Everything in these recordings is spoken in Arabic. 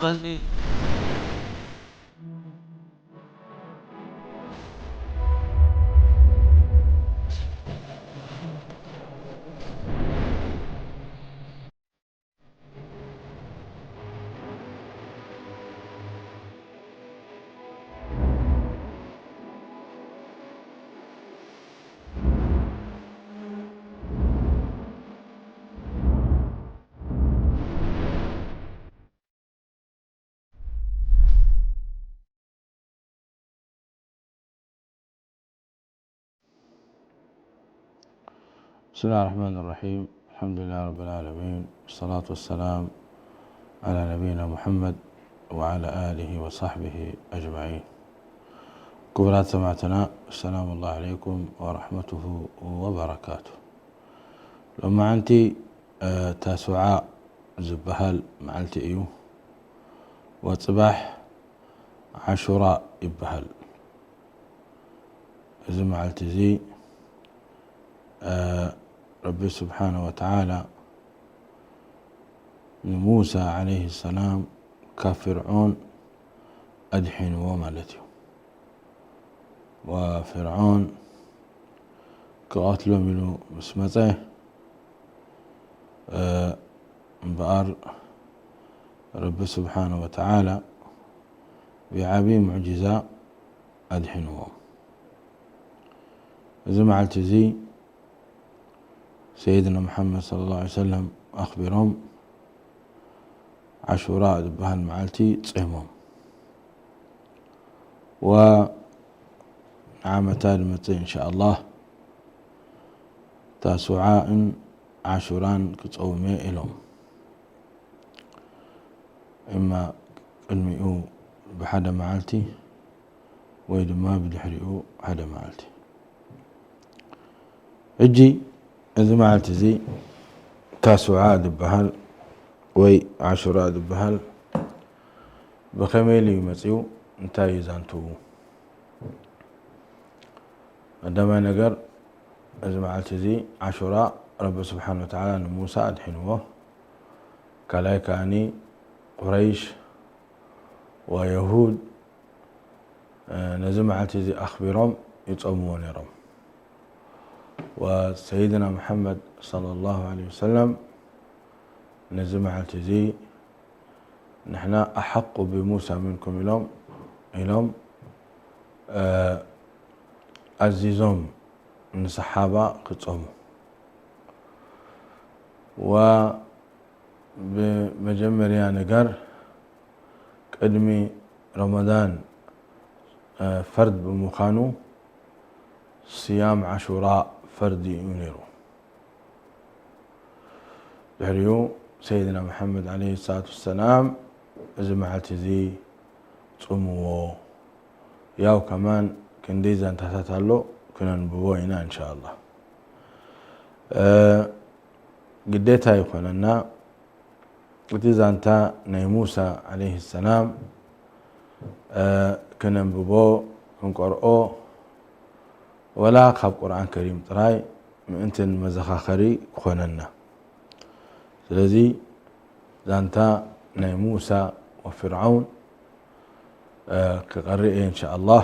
غني. بسم الله الرحمن الرحيم. الحمد لله رب العالمين، والصلاة والسلام على نبينا محمد وعلى آله وصحبه أجمعين. كبرات سمعتنا، السلام الله عليكم ورحمته وبركاته. لما أنتي تاسعاء زبهال معلتي إيو وصباح عاشوراء يبهال إذا معلتي زي ربي سبحانه وتعالى موسى عليه السلام كفرعون أدحن ومالته، وفرعون كقاتلوا منه مسمته بأر رب سبحانه وتعالى بعبي معجزة أدحنوهم. إذا معلت زي سيدنا محمد صلى الله عليه وسلم أخبرهم عاشوراء دبهان معلتي تصيمهم ونعمتان متي إن شاء الله تاسعاء عاشوران كتصومي إلهم، إما المئو بحدا معلتي وإذا ما بدحرئو حدا معلتي. اجي إذا معلتي زي تاسعاء دبهال وي عاشوراء دبهال بخميلي يمسيو انتاي زانتو عندما نقر إذا معلتي زي عاشوراء رب سبحانه وتعالى موسى أدحنوه كلايكاني قريش ويهود نزمعتي زي أخبرهم يتصومون يرم، وسيدنا محمد صلى الله عليه وسلم نزمعتي زي نحنا أحق بموسى منكم إلهم عزيزهم من الصحابة كتصوموا. وبمجمريا نقر قدمي رمضان فرد بمخانو صيام عاشوراء فردي ينيرو بحريو سيدنا محمد عليه الصلاة والسلام زمعتي زي تصوموا ياو كمان كنديزا انتهتالو كنا نبوينا إن شاء الله. قديتها يكوننا قديزا انت موسى عليه السلام كنا نبوو كنقرأو ولا خاب قرآن كريم تراي من انتن مزخاخري كوننا. ስለዚህ ዛንታ ናይ ሙሳ وفرعون كقرئ إن شاء الله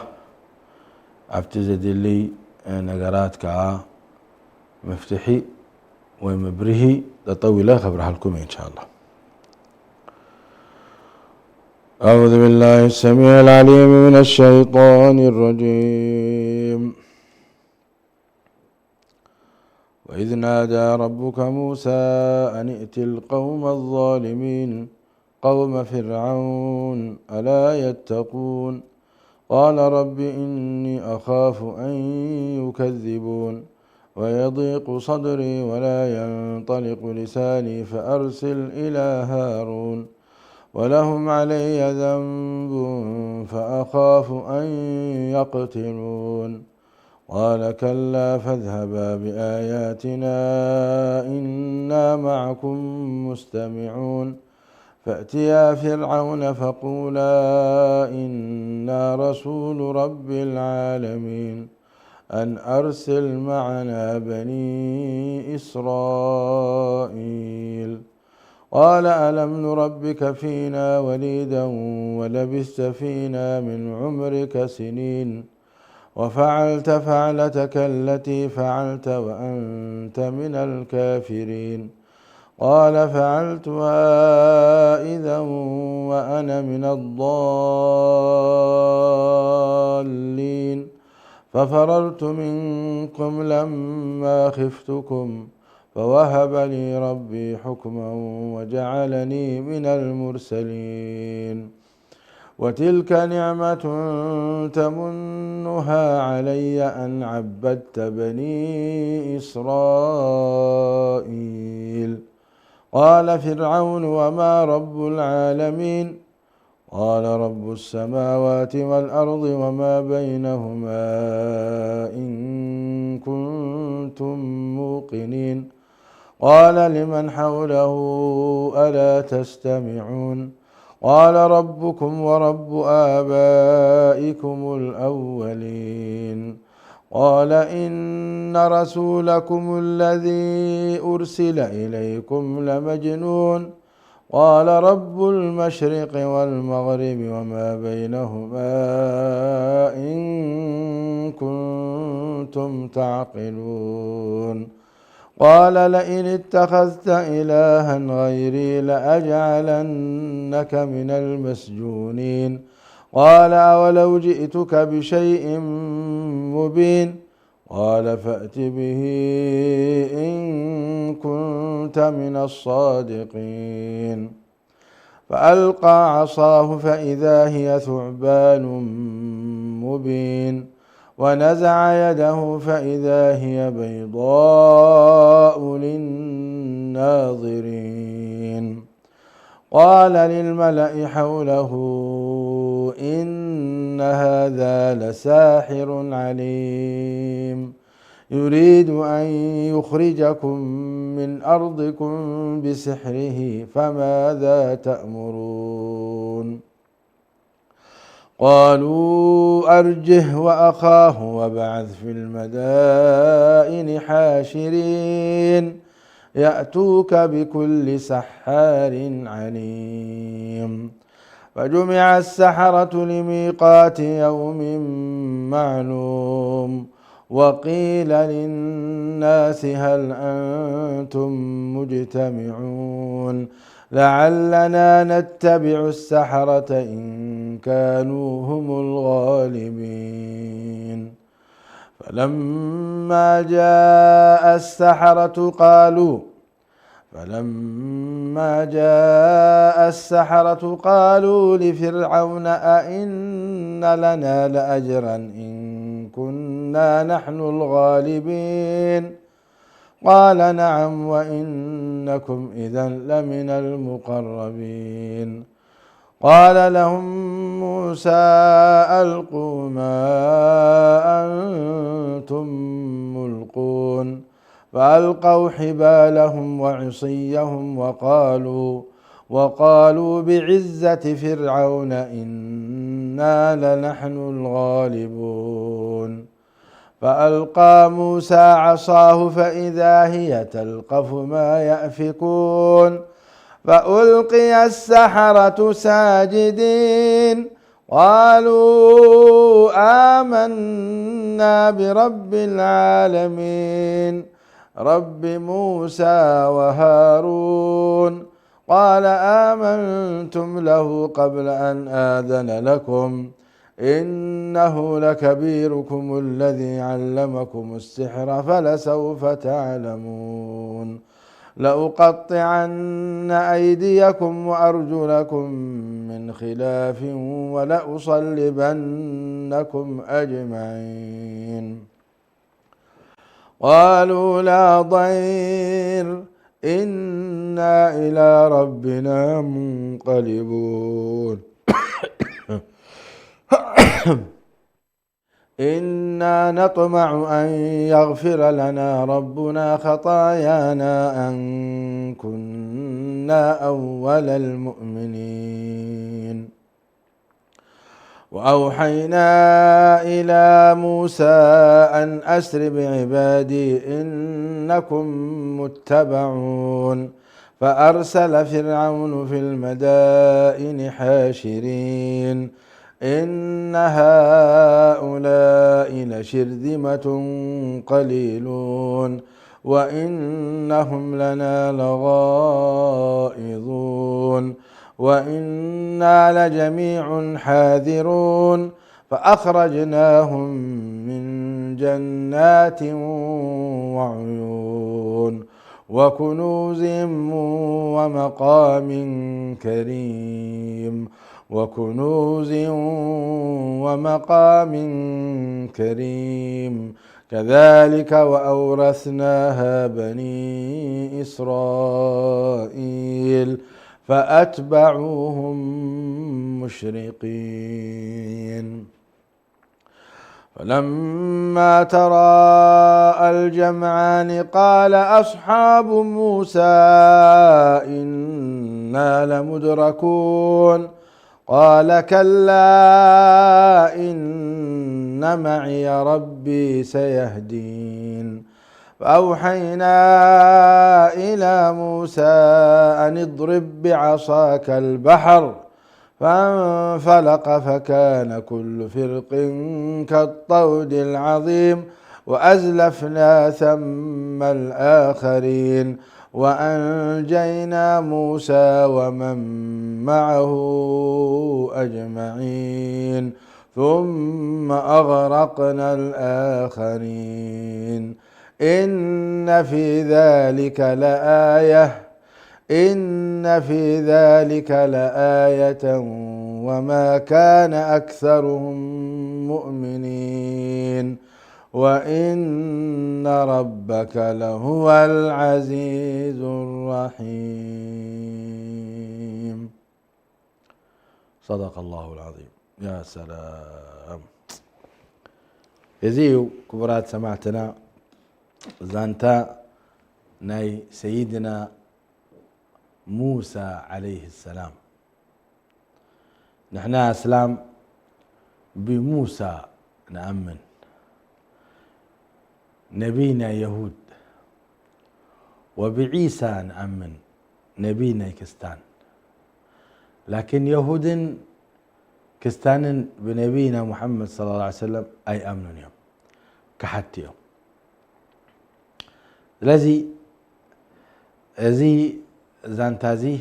أبتزد لي نقرات كا مفتحي ومبرهي تطويلة خبرها لكم إن شاء الله. أعوذ بالله السميع العليم من الشيطان الرجيم. وإذ نادى ربك موسى أن ائت القوم الظالمين قوم فرعون ألا يتقون قال رب إني أخاف أن يكذبون ويضيق صدري ولا ينطلق لساني فأرسل إلى هارون ولهم علي ذنب فأخاف أن يقتلون قال كلا فاذهبا بآياتنا إنا معكم مستمعون فأتيا فرعون فقولا إنا رسول رب العالمين أن أرسل معنا بني إسرائيل قال ألم نربك فينا وليدا ولبثت فينا من عمرك سنين وفعلت فعلتك التي فعلت وأنت من الكافرين قال فعلتها إذا وأنا من الضالين ففررت منكم لما خفتكم فوهب لي ربي حكما وجعلني من المرسلين وتلك نعمة تمنها علي أن عبدت بني إسرائيل قال فرعون وما رب العالمين قال رب السماوات والأرض وما بينهما إن كنتم موقنين قال لمن حوله ألا تستمعون قال ربكم ورب آبائكم الأولين قال إن رسولكم الذي أرسل إليكم لمجنون قال رب المشرق والمغرب وما بينهما إن كنتم تعقلون قال لئن اتخذت إلها غيري لأجعلنك من المسجونين قال أولو جئتك بشيء مبين قال فأت به إن كنت من الصادقين فألقى عصاه فإذا هي ثعبان مبين ونزع يده فإذا هي بيضاء للناظرين قال للملأ حوله إن هذا لساحر عليم يريد أن يخرجكم من أرضكم بسحره فماذا تأمرون قالوا أرجه وأخاه وابعث في المدائن حاشرين يأتوك بكل سحار عليم فجمع السحرة لميقات يوم معلوم وقيل للناس هل أنتم مجتمعون لعلنا نتبع السحرة إن كانوا هم الغالبين فلما جاء السحرة قالوا لفرعون أئن لنا لأجرا إن كنا نحن الغالبين قال نعم وإنكم إذا لمن المقربين قال لهم موسى ألقوا ما أنتم ملقون فألقوا حبالهم وعصيهم وقالوا بعزة فرعون إنا لنحن الغالبون فألقى موسى عصاه فإذا هي تلقف ما يأفكون فألقي السحرة ساجدين قالوا آمنا برب العالمين رب موسى وهارون قال آمنتم له قبل أن آذن لكم إنه لكبيركم الذي علمكم السحر فلسوف تعلمون لأقطعن أيديكم وأرجلكم من خلاف ولأصلبنكم أجمعين قالوا لا ضير إنا إلى ربنا منقلبون إنا نطمع أن يغفر لنا ربنا خطايانا أن كنا أول المؤمنين وأوحينا إلى موسى أن أسر بعبادي إنكم متبعون فأرسل فرعون في المدائن حاشرين إن هؤلاء لشرذمة قليلون وإنهم لنا لغائظون وإنا لجميع حاذرون فأخرجناهم من جنات وعيون وكنوز ومقام كريم كذلك وأورثناها بني إسرائيل فأتبعوهم مشرقين فلما تراءى الجمعان قال أصحاب موسى إنا لمدركون قال كلا إن معي ربي سيهدين فأوحينا إلى موسى أن اضرب بعصاك البحر فانفلق فكان كل فرق كالطود العظيم وأزلفنا ثم الآخرين وأنجينا موسى ومن معه أجمعين ثم أغرقنا الآخرين إن في ذلك لآية وما كان أكثرهم مؤمنين وإن ربك لهو العزيز الرحيم. صدق الله العظيم. يا سلام. يزيو كبرات سمعتنا زانتا ناي سيدنا موسى عليه السلام. نحن اسلام بموسى نأمن، نبينا يهود، وبعيسى نأمن نبينا كستان، لكن يهود كستان بنبينا محمد صلى الله عليه وسلم أي أمن يوم كحتى يوم. لذي زانتازي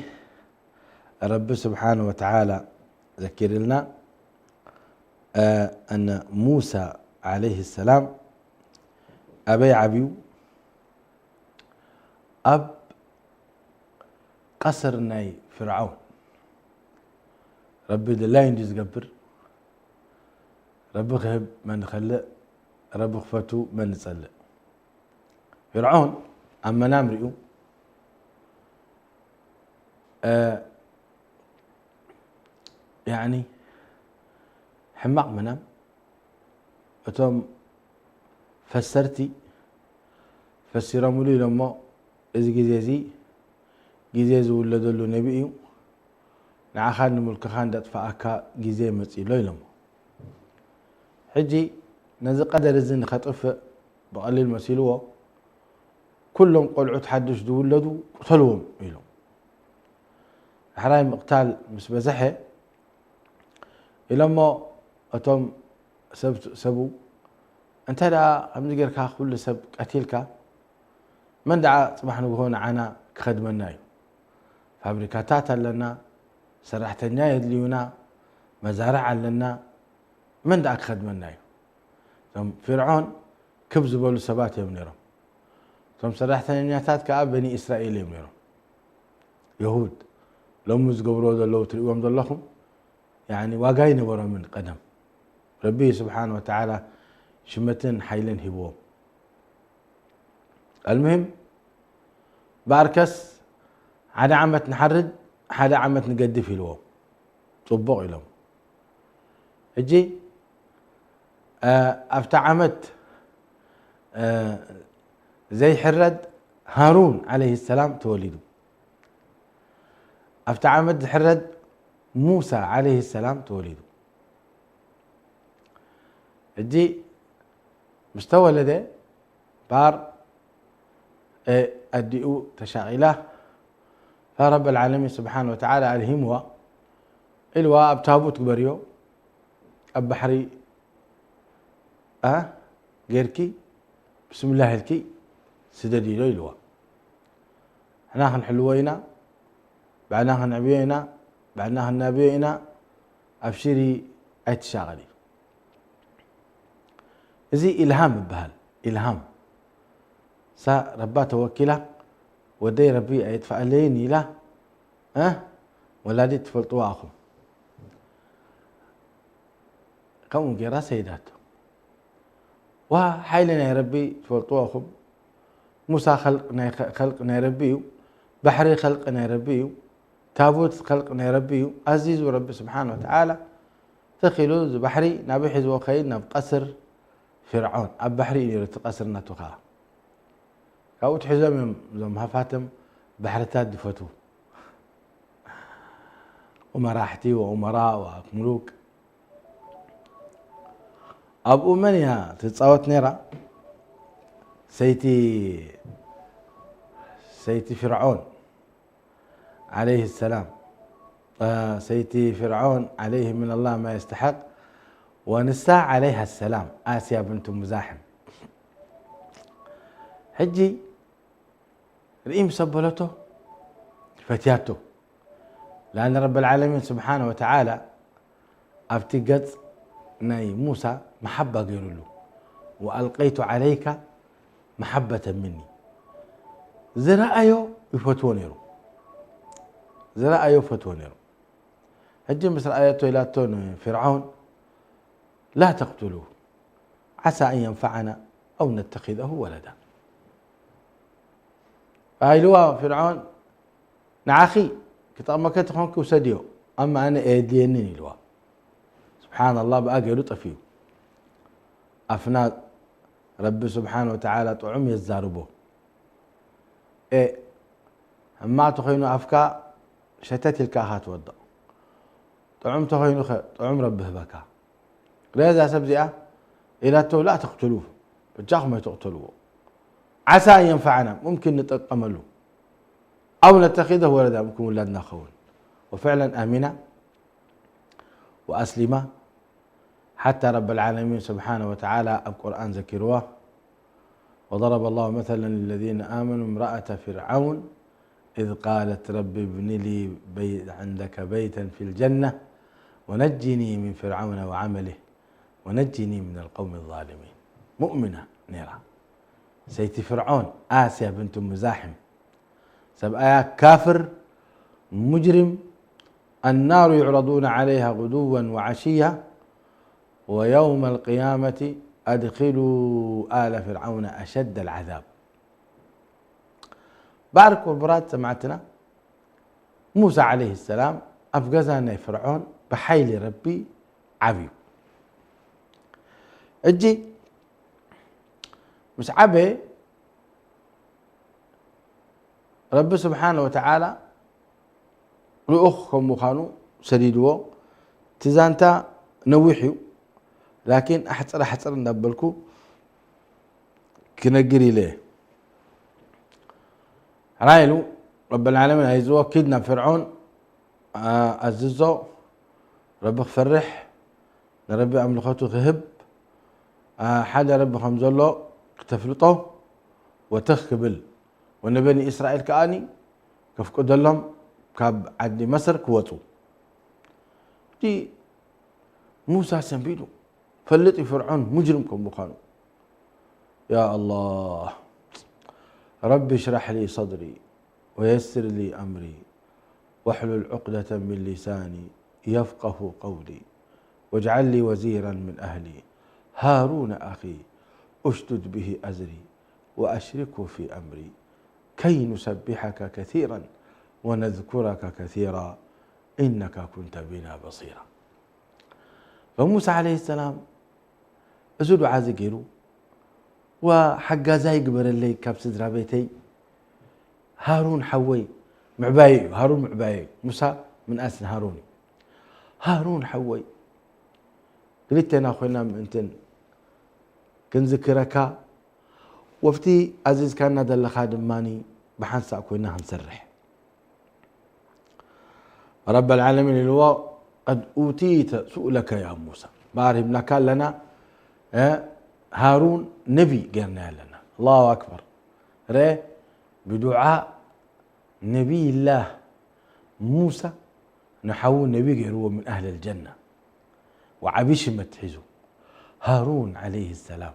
رب سبحانه وتعالى ذكر لنا أن موسى عليه السلام أبي عبيو أب قصر ناي فرعون ربي لا ينجز قبر ربي خهب من خلق ربي خفتو من نصلق. فرعون أما نامرئو يعني حماق منام أتوم فسرموا لي لما إذ جزيزي ولدوا له نبيو نعخان ملك خان دات فأكا جزي مسئي لو لما حجي نزي قدر الزن خطف بقليل مسيلوه كلهم قلعوا تحدش دو ولدوا قتلوهم إلهم حراي مقتال مش بزحي لما أتوم سبو أنت لا هم نقدر كل سب قتيلك من دعا صباح نقول عنا كخدمناي فابريكاتات لنا سرحتنا يدليونا مزارع لنا من دعا كخدمناي ثم فرعون كبز بولو سبات يمنيرهم ثم سرحتنا تات كأب بني إسرائيل يمنيرهم يهود لو مزقبروا لو تريوهم دلهم يعني واقعين ورا من قدم ربي سبحانه وتعالى شمتن حيلن هبوهم. المهم باركس حدا عمت نحرد حدا عمت نقدف الوم طبق لهم اجي افتع عمت زي حرد هارون عليه السلام تولده، افتع عمت حرد موسى عليه السلام تولده. اجي مستوى لدي بار اديو تشاغله رب العالمين سبحانه وتعالى ألهموا إلوا أبتابوت قبريو أبحري غيركي بسم الله الكي سددي له إلوا هناخن حلوينا بعدناخن نبينا بعدناخن نبينا أبشري أتشاغلي زي إلهام بهال إلهام سا ربا توكله ودي ربي يدفع ليني له ولادي تفلطوا أخو قوم جرا سيداته وحيلنا يا ربي تفلطوا أخو موسى خلقنا يا ربي بحري خلقنا يا ربي تابوت خلقنا يا ربي عزيز رب سبحانه وتعالى تخيلوا بحري نبي حزو خيلنا بقصر فرعون أب بحري يرت قصرنا تخا كاوت حزام زم هفاتم بحرتات دفتو ومراحتي وأمراء وملوك أبو منيا تتصاوت نيرا سيتي فرعون عليه السلام سيتي فرعون عليه من الله ما يستحق ونساء عليها السلام آسيا بنت مزاحم حجي رئيم سبلته فتياته لأن رب العالمين سبحانه وتعالى أبتقت ناي موسى محبة قيلوا له وألقيت عليك محبة مني زرأيو يفتونيرو زرأيو فتونيرو هجي مثل آياته إلى تون فرعون لا تقتلوه عسى أن ينفعنا أو نتخذه ولدا فايلوا فرعون نعاخي كتاب ما كتخونك وسديو أما أنا إيدينني لوا سبحان الله بقى قالوا طفيو أفناد رب سبحانه وتعالى طعم يزاربو ما تخينوا أفكا شتت الكاهات وضع طعم تخينوا طعم ربه بكا لذا سبزئة إلى تو لا تقتلوه بجاخ ما تقتلوه عسى أن ينفعنا ممكن نتقم له أو نتخذه ولدا ممكن ولادنا خون وفعلا آمنا وأسلمة حتى رب العالمين سبحانه وتعالى القرآن ذكروه وضرب الله مثلا للذين آمنوا امرأة فرعون إذ قالت رب ابن لي عندك بيتا في الجنة ونجني من فرعون وعمله ونجني من القوم الظالمين مؤمنة نيرة سيتي فرعون آسيا بنت مزاحم سبقا كافر مجرم النار يعرضون عليها غدوا وعشيا ويوم القيامة أدخلوا آل فرعون أشد العذاب بارك والبراد سمعتنا موسى عليه السلام أفقزنا فرعون بحيل ربي عبيو اجي مش عبي رب سبحانه وتعالى رؤخكم مخانو سديدو تزانتا نوحيو لكن أحصر نبلكو كنجري ليه رايلو رب العالمين هيزو كدنا فرعون أززو رب فرح نربي أملخته غهب حدا رب خمزولو تفلطه وتخكبل وان بني إسرائيل كأني كفكو دلهم كاب عدي مصر كوتو دي موسى سنبيلو فلتي فرعون مجرمكم بخانو يا الله رب اشرح لي صدري ويسر لي أمري واحلل عقدة من لساني يفقه قولي واجعل لي وزيرا من أهلي هارون أخي أشدد به أزري وأشركه في أمري كي نسبحك كثيرا ونذكرك كثيرا إنك كنت بنا بصيرا فموسى عليه السلام أزودوا عازقيرو وحقا زي قبر اللي كابس درابيتي هارون حوي معباي هارون معباي موسى من أسن هاروني هارون حوي قلت أنا أخونا أنتن كنذكرك وفتي عزيز كان دل خادم ماني بحنسا كنا هنسرح رب العالمين اللي هو قد أوتيت سؤلك يا موسى بارهم كان لنا هارون نبي قرنا لنا الله أكبر ري بدعاء نبي الله موسى نحو نبي هو من أهل الجنة وعبيش متحزو هارون عليه السلام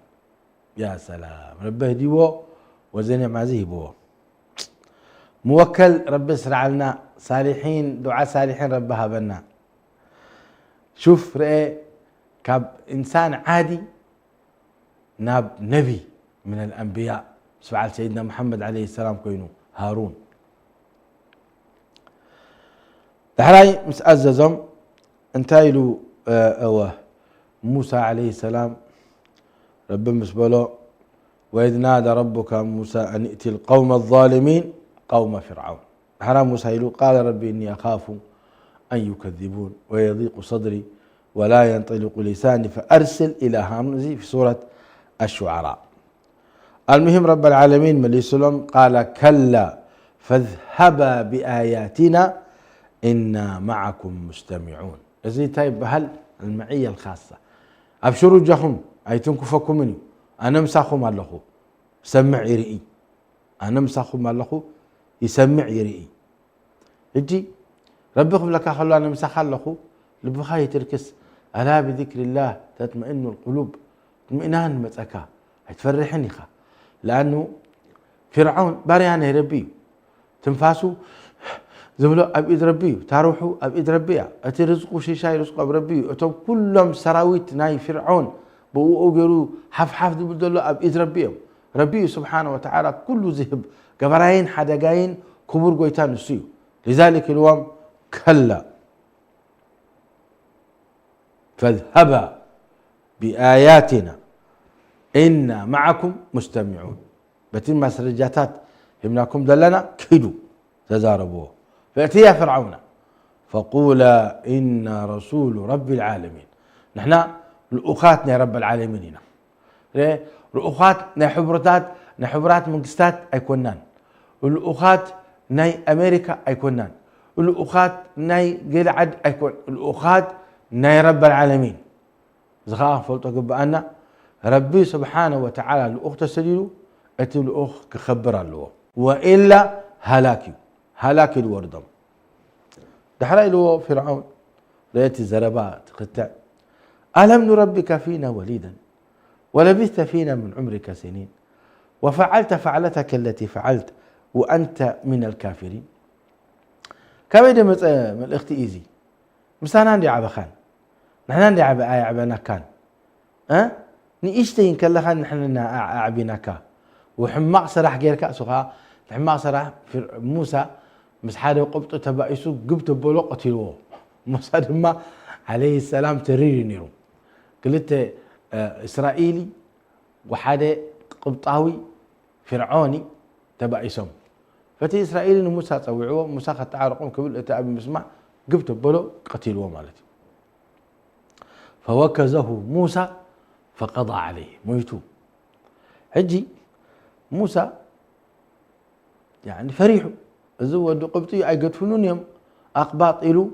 يا سلام ربه ديوه وزين معزيه بوه موكل رب اسرع لنا صالحين دعاء صالحين ربها بنا شوف رأي كاب إنسان عادي ناب نبي من الأنبياء سبحان سيدنا محمد عليه السلام كوينو هارون دحراي مسأززم انتايلو موسى عليه السلام رب مسبلو وإذ نادى ربك موسى أن ائتي القوم الظالمين قوم فرعون حرام موسى يلو قال ربي إني أخاف أن يكذبون ويضيق صدري ولا ينطلق لساني فأرسل إلى هارون في سورة الشعراء. المهم رب العالمين ملي سلم قال كلا فاذهبا بآياتنا إنا معكم مستمعون. زي تايب بهل المعية الخاصة أبشروا جهم أيتم كفكم مني أنا مساخم الله سمع يرئي أنا مساخم الله يسمع يرئي يجي ربي قبلك خلوا أنا مساخ الله لبخاي تركس ألا بذكر الله تطمئن القلوب اطمئنان متأكا هتفرحني خا لأنه فرعون باريان ربي تنفاسو زبلو أبيد ربي تاروحو أبيد ربي أتي رزقو شيشاي رزقو أب ربي أتو كلهم سراويت ناي فرعون بو أوجرو حف دبدلو أبيد ربي سبحانه وتعالى كل ذهب قبراين حدقاين كبر قويتان السيو لذلك اليوم كلا فاذهبا بآياتنا إنا معكم مستمعون بتم مسرجاتات همناكم دلنا كيدو تزاربوه فأتيا فرعون فقولا إنا رسول رب العالمين نحن الأخاتنا رب العالمين هنا الأخات نحبرات منقستات أيكونان الأخات ناي أمريكا أيكونان الأخات ناي قلعد أيكون الأخات ناي رب العالمين زخاف فلتو قبأنا ربي سبحانه وتعالى الأخت سليلو أتي الأخ كخبر له وإلا هلاكي الوردم دحرا له فرعون رأيت الزربات قطع ألم نربك فينا وليدا ولبثت فينا من عمرك سنين وفعلت فعلتك التي فعلت وأنت من الكافرين كبيد من الأخت إيزي مسانا عندي عبخان نحن عندي عبنا كان نيشتين كلخان نحن أعبنا كا وحماق صراح غير كأسها الحماق صراح في موسى مسحاده وقبطه تبعيسو قبطه بلو قتلوه موسى دما عليه السلام تريري نيرو قلت إسرائيلي وحاده قبطاوي فرعوني تبعيسهم فتي إسرائيلي موسى طوعوه موسى خطعارقهم كبل أتأبي مسمع قبطه بلو قتلوه مالتي فوكزه موسى فقضى عليه مويتو حجي موسى يعني فريحو الزود قبطي أي قدفنون يوم أقباط إلو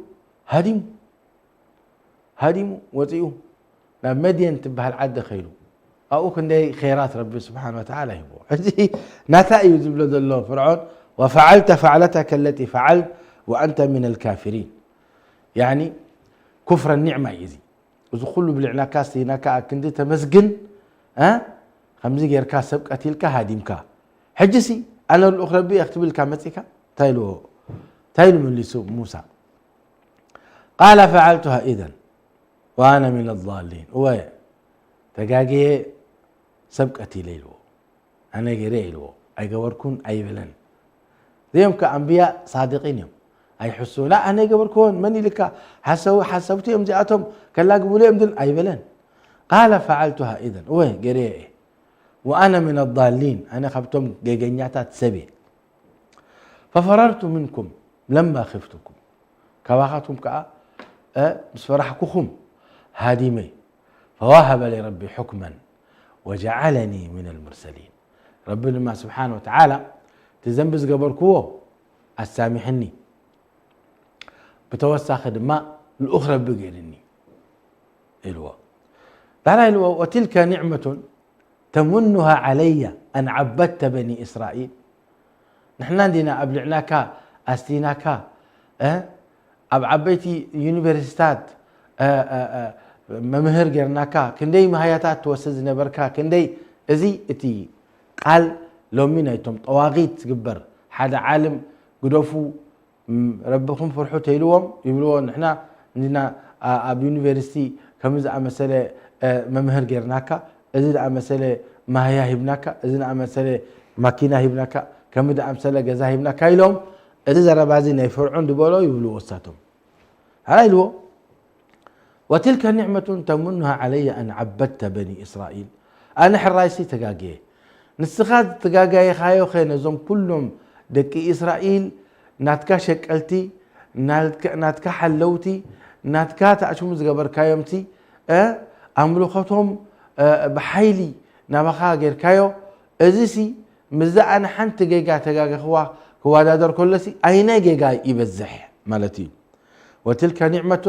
هدموا وطيئو لما مدين تبها العدة خيلو أو كن دي خيرات ربي سبحانه وتعالى يبو حجي نتائج زبلد الله فرعون وفعلت فعلتك التي فعلت وأنت من الكافرين يعني كفر النعمة يزي وزخلوا بالعناكاس هناك كندي تمسجن خمزي غير كاسب قتيلك هادمك حجسي أنا الأخرى بي أختبر الكامتك تايلو من لسو موسى قال فعلتها إذن وأنا من الضالين ويا تجاجي سبقتي ليلو أنا غيريلو أي جوركون أي بلن ذيهم كأنبياء صادقين يوم أي حسوا لا أنا جوركون مني لك حسبتهم جاءتهم كلا قبولهم دل أي بلن قال فعلتها إذن ويا غيري وأنا من الضالين أنا خبتم جيجنياتات سبي ففررت منكم لما خفتكم كواخاتهم كأ بس فرحكم هادمي فوهب لي ربي حكما وجعلني من المرسلين ربنا سبحانه وتعالى تزنبز قبركوه السامحني بتوسخ دما الأخرى بغيرني إلوا تعالى إلوا وتلك نعمة تمنها علي أن عبدت بني إسرائيل نحن عندنا أبلعناك أستيناك أب عبيتي يونيفرسيتات ممهر غيرناكا كندي مهياتات توسز نبركا كندي ازي اتي قال لومي نايتم طواغيت تقبر حدا عالم قدوفو ربكم فرحو تيلوهم يقولون نحنا عندنا اب يونيفرسيتي كمز امثله ممهر غيرناكا ازي امثله ماهيا هبناكا ازي امثله ماكينه هبناكا كمد امثله غزا هبناكا يلوم ازي زربازي ناي فرعون دبولو يقولوا وساتهم هاي لو وتلك نعمة تمنها علي أن عبدت بني إسرائيل أنا حرايسي تقاقيه نسخات تقاقيه خايو خينا زم كلهم دكي إسرائيل ناتكا شكلتي ناتكا حلوتي ناتكا تأشمز قبر كايمتي أملوختهم بحيلي نابخا غير كايو أزيسي مزا أنا حنت جيجا تقاقي هو دادر كلسي أين جيجا يبزح مالتي وتلك نعمة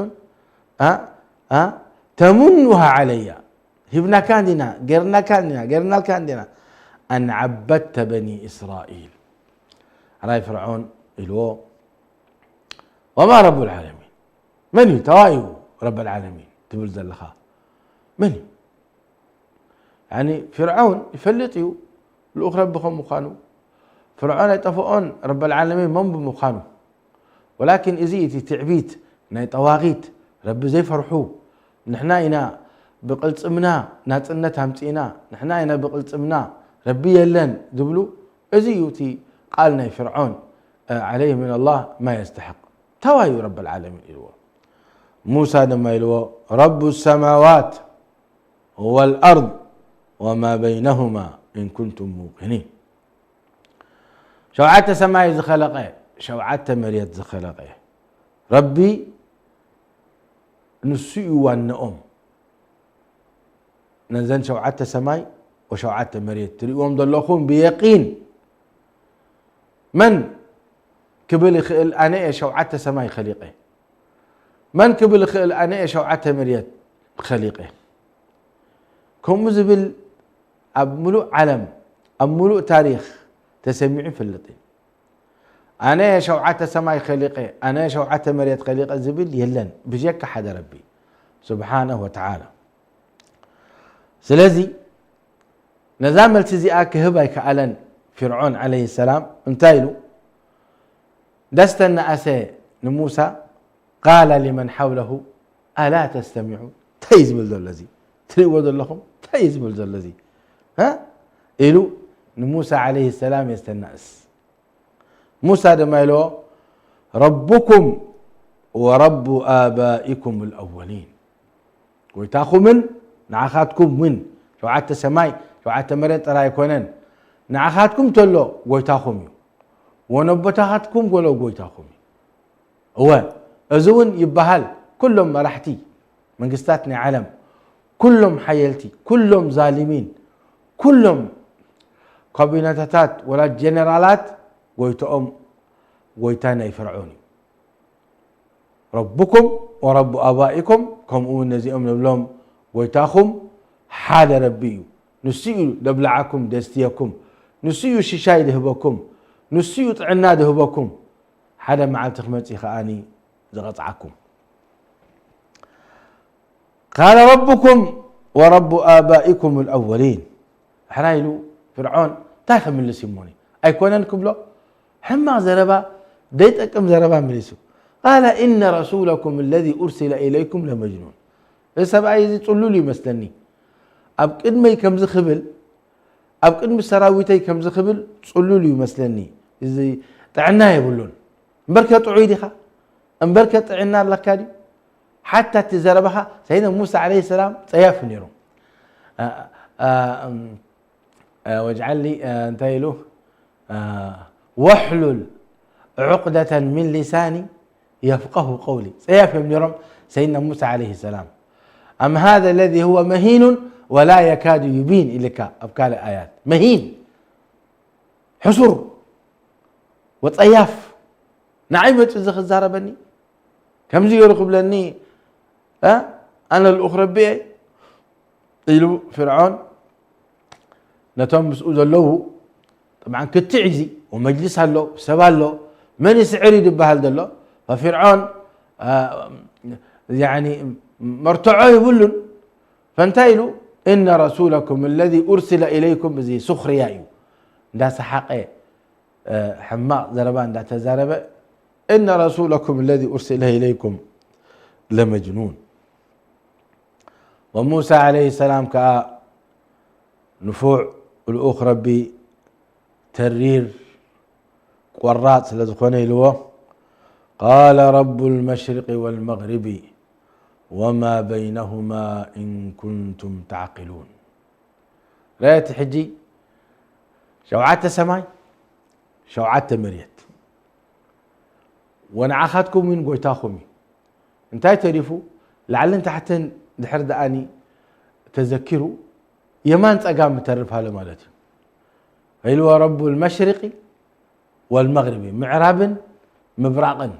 تمنها علي هبنا كاندنا غيرنا كاندنا أن عبدت بني إسرائيل على فرعون الو وما رب العالمين من يتوايو رب العالمين تقول زلخا من يعني فرعون يفلطيو الأخرى بخم مخانو فرعون يطفئون رب العالمين من بمخانو ولكن إزيتي تعبيت ناي طواغيت رب زي فرحو نحنا إنا بقلصمنا ناصنت همصينا نحنا إنا بقلصمنا ربي يلن دبلو ازيوتي قالنا فرعون عليه من الله ما يستحق توايو رب العالمين إلوا موسى لما إلوا رب السماوات والأرض وما بينهما إن كنتم موقنين شوعات سماي زخلقه شوعات مريت زخلقه ربي نسيء والنؤم نزل شوعات سماي وشوعات مريت تريهم ضلخون بيقين من كبل خل أنا شوعات سماي خليقه من كبل خل أنا شوعات مريت خليقه كم زبل أب ملوء علم أب ملوء تاريخ تسمعين في اللطين أنا شوعات سماي خليقه أنا شوعات مريت خليقه زبل يلن بجيك حدا ربي سبحانه وتعالى سلازي نزامل تزيئك هباي كألن فرعون عليه السلام انتايلو دستن أسي نموسى قال لمن حوله ألا تستمعون تيز بلدو الذي تريد لهم تيز بلدو الذي إلو نموسى عليه السلام يستنأس موسى دمايلو ربكم ورب آبائكم الأولين ويتاخو من نعخاتكم من شوعات سماي شوعات مريت راي كونن نعخاتكم تلو ويتاخم ونبتاخاتكم ولو ويتاخم هو ازون يبهال كلهم مرحتي منقستاتني علم كلهم حيلتي كلهم ظالمين كلهم كابينتات ولا جنرالات ويتأم ويتانا فرعوني ربكم ورب آبائكم كم أمون نزيئهم نبلهم ويتاخم حال ربي نسيو دبلعكم دستيكم نسيو ششاي دهبكم نسيو طعنا دهبكم حدا مع التخمتي خاني زغطعكم قال ربكم ورب آبائكم الأولين حرايلو فرعون تاخذ من لسيموني أي كوننكم له حما زربا ديتكم زربا مليسو قال إن رسولكم الذي أرسل إليكم لمجنون السبع يزي تقولوا لي مسلني أبقد ما يكم زخبل أبقد مسراويتي كم زخبل تقولوا لي مسلني إزي طعنا يقولون مبركة تعيدي خا مبركة طعنا لكادي حتى تزربها سيدنا موسى عليه السلام سياف نيرو واجعل لي انتهي واحلل عقدة من لساني يفقه قولي سياف نيرو سيدنا موسى عليه السلام أم هذا الذي هو مهين ولا يكاد يبين إليك أبكال الآيات مهين حصر وطياف نعيمة الزخ الزهرة بني كم زي يقبلني أنا الأخرى بي إلو فرعون نتوم مسؤول له طبعا كتعزي ومجلس له سبال له من يسعر يدبها له ففرعون يعني مرتعه يقولون فانتايلوا إن رسولكم الذي أرسل إليكم بزي سخرياء دا سحقه حماق زربان دا تزاربه إن رسولكم الذي أرسل إليكم لمجنون. وموسى عليه السلام كنفوع الأخرى بترير قرات لذكوني له قال رب المشرق والمغرب وما بينهما إن كنتم تعقلون. رأيت حجي شوعات سماي شوعات مريت وانا اخذكم من قويتاخمي انتي تعرفوا لعل انت حتى دحر داني تذكروا يمان تقام مترف هذا مالتي هو رب المشرق والمغرب معراب مبراقا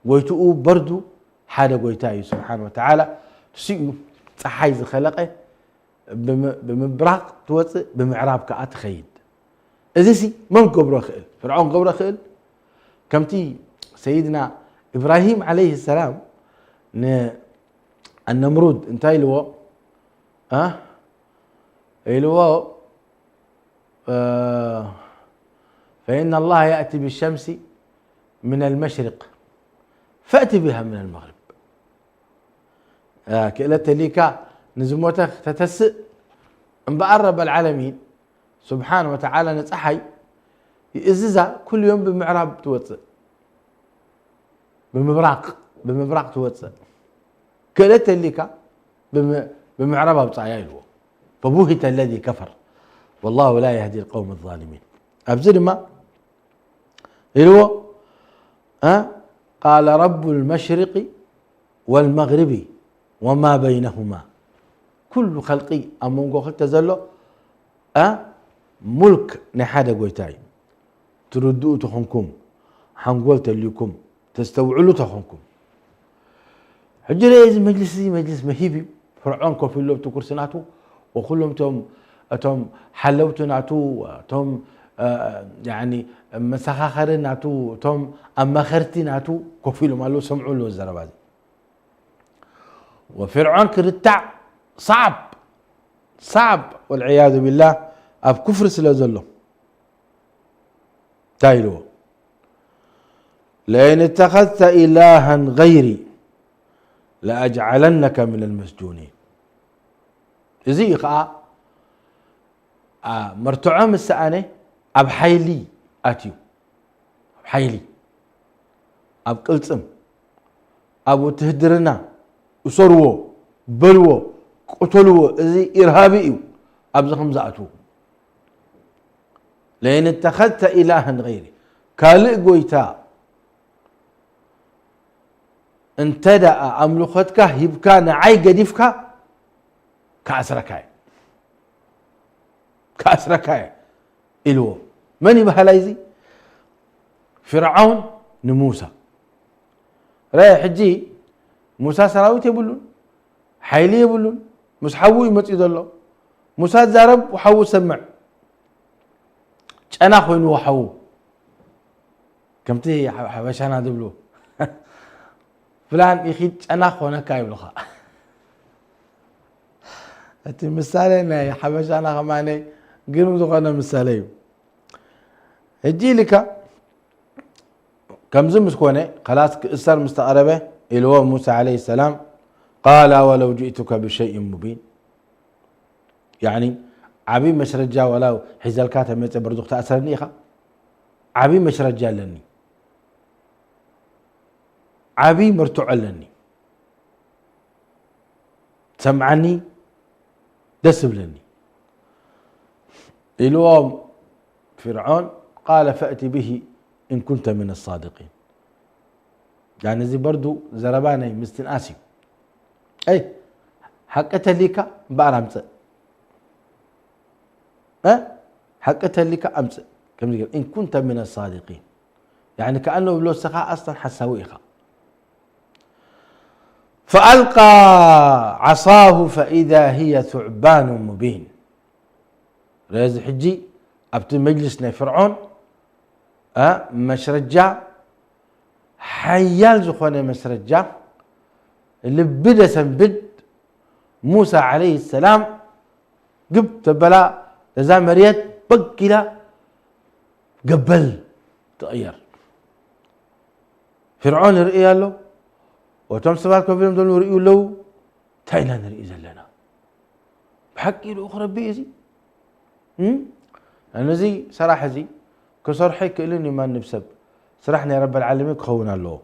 قويتو بردو حدا قويتاي سبحانه وتعالى تسيء صحاي خلقه بمبراق توصي بمعراب كات خيد ازيسي من قبره خيل فرعون قبره خيل كمتي سيدنا ابراهيم عليه السلام النمرود انتاي لو لو فإن الله يأتي بالشمس من المشرق فأتي بها من المغرب كإلت ليك نزموتك تتسئ بقرب العالمين سبحانه وتعالى نصحي يئززها كل يوم بمعراب توصل بمبراق توصل كلت الليكا بمعراب بصايايلو فبوهت الذي كفر والله لا يهدي القوم الظالمين. ابزر ما يلو قال رب المشرق والمغرب وما بينهما كل خلقي امونغو خلت زلو ملك نحادا قويتاي تردوا تخنكم حنقولت لكم تستوعلوا تخنكم حجري مجلس مهيبي فرعون كوفي اللو تكرسناتو وكلهم توم حلوتناتو توم يعني مسخاخرناتو توم امخرتناتو كوفي لو مالو سمعوا له الزربازي وفرعون كرتع صعب والعياذ بالله اب كفر سلازلو تايلو لئن اتخذت إلها غيري لأجعلنك من المسجونين. زي مرتعم السآنة أب حيلي أتيو حيلي أب قلتم أبو تهدرنا أسروا بلوا قتلوا زي إرهابي أبز خمزاتو لئن اتخذت إلها غيري كالئ قويتا انتدأ أملختك يبكى نعي قديفك كأسركاي إلو من بهلايزي فرعون نموسى رايح حجي موسى سراويت يبلون حيلي يبلون مسحوي يمصيد الله موسى زارب وحو سمع أنا خوين وحو كمتي حبشانا دبلو فلان يخيد أنا خونا كايبلخا أنت مثالنا يا حبشانا خماني قلوا زغنا مثالي هجي لك كم زمس كونه خلاص كسر مستقربه اللي هو موسى عليه السلام قال ولو جئتك بشيء مبين يعني عبي مشرجا ولا حزل كاتب مت برضو تأثرني خا عبي مشرجا لني عبي مرتع لني سمعني دسب لني الوم فرعون قال فأتي به إن كنت من الصادقين يعني زي برضو زرباني مستناسي أي حقت لك بارمت حقت لك أمس كم يقول إن كنت من الصادقين يعني كأنه بلو سخاء أصلا حساويخا فألقى عصاه فإذا هي ثعبان مبين. رز حجي أبت مجلسنا فرعون مسرجة حيال زخونة مسرجة اللي بدأ سنبد موسى عليه السلام قبت بلا لذا مريت بقلا قبل تغير فرعون رئي له وتم سبات كفرهم دول رئيوا له تايلاند رئي زلنا بحكي له أخرى بيزي أنا زي صراحة زي كسر حيك إلني ما نبسب صراحنا يا رب العالمين كخونا له